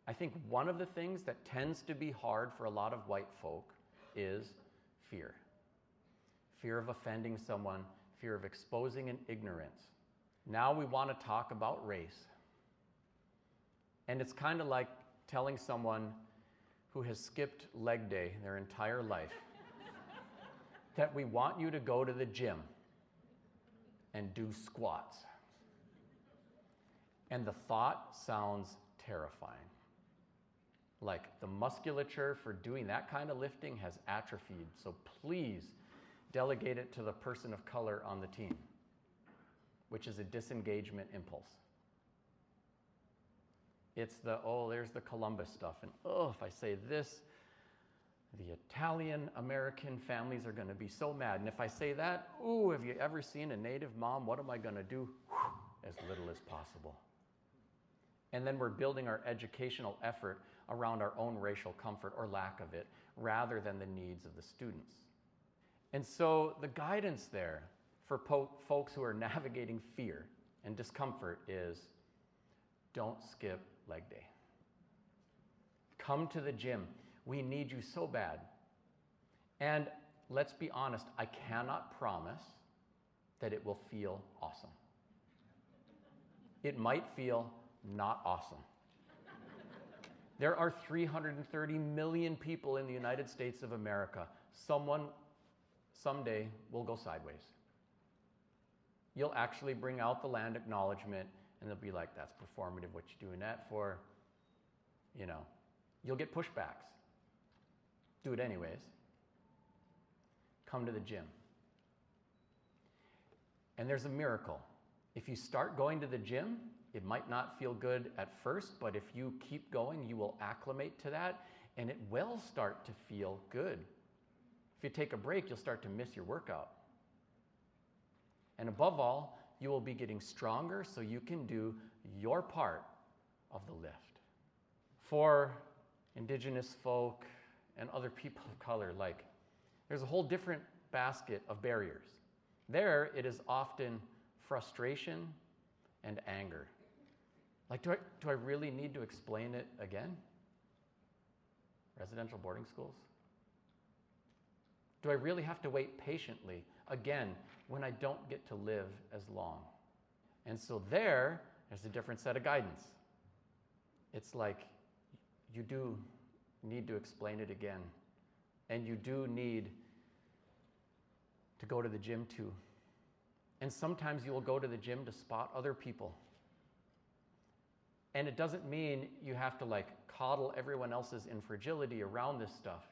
I think one of the things that tends to be hard for a lot of white folk is fear. Fear of offending someone, fear of exposing an ignorance. Now we want to talk about race. And it's kind of like telling someone who has skipped leg day their entire life that we want you to go to the gym and do squats. And the thought sounds terrifying. Like the musculature for doing that kind of lifting has atrophied, so please delegate it to the person of color on the team, which is a disengagement impulse. It's the, oh, there's the Columbus stuff, and oh, if I say this, the Italian-American families are going to be so mad. And if I say that, ooh, have you ever seen a Native mom? What am I going to do? As little as possible. And then we're building our educational effort around our own racial comfort or lack of it, rather than the needs of the students. And so the guidance there for folks who are navigating fear and discomfort is don't skip leg day. Come to the gym. We need you so bad. And let's be honest, I cannot promise that it will feel awesome. It might feel not awesome. There are 330 million people in the United States of America. Someone someday will go sideways. You'll actually bring out the land acknowledgement and they'll be like, that's performative, what you doing that for? You know, you'll get pushbacks. Do it anyways. Come to the gym. And there's a miracle. If you start going to the gym, it might not feel good at first, but if you keep going, you will acclimate to that, and it will start to feel good. If you take a break, you'll start to miss your workout. And above all, you will be getting stronger so you can do your part of the lift. For Indigenous folk and other people of color, like, there's a whole different basket of barriers. There, it is often frustration and anger. Like, do I really need to explain it again? Residential boarding schools? Do I really have to wait patiently again when I don't get to live as long? And so there's a different set of guidance. It's like you do need to explain it again. And you do need to go to the gym too. And sometimes you will go to the gym to spot other people. And it doesn't mean you have to like coddle everyone else's infragility around this stuff.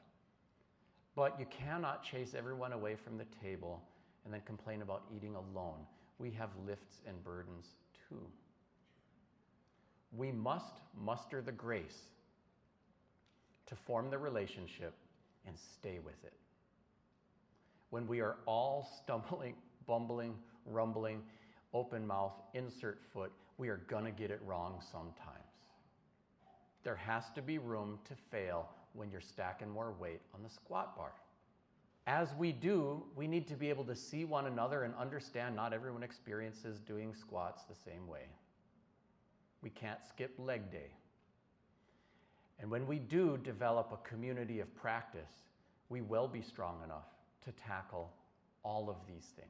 But you cannot chase everyone away from the table and then complain about eating alone. We have lifts and burdens too. We must muster the grace to form the relationship and stay with it. When we are all stumbling, bumbling, rumbling, open mouth, insert foot, we are gonna get it wrong sometimes. There has to be room to fail when you're stacking more weight on the squat bar. As we do, we need to be able to see one another and understand not everyone experiences doing squats the same way. We can't skip leg day. And when we do develop a community of practice, we will be strong enough to tackle all of these things.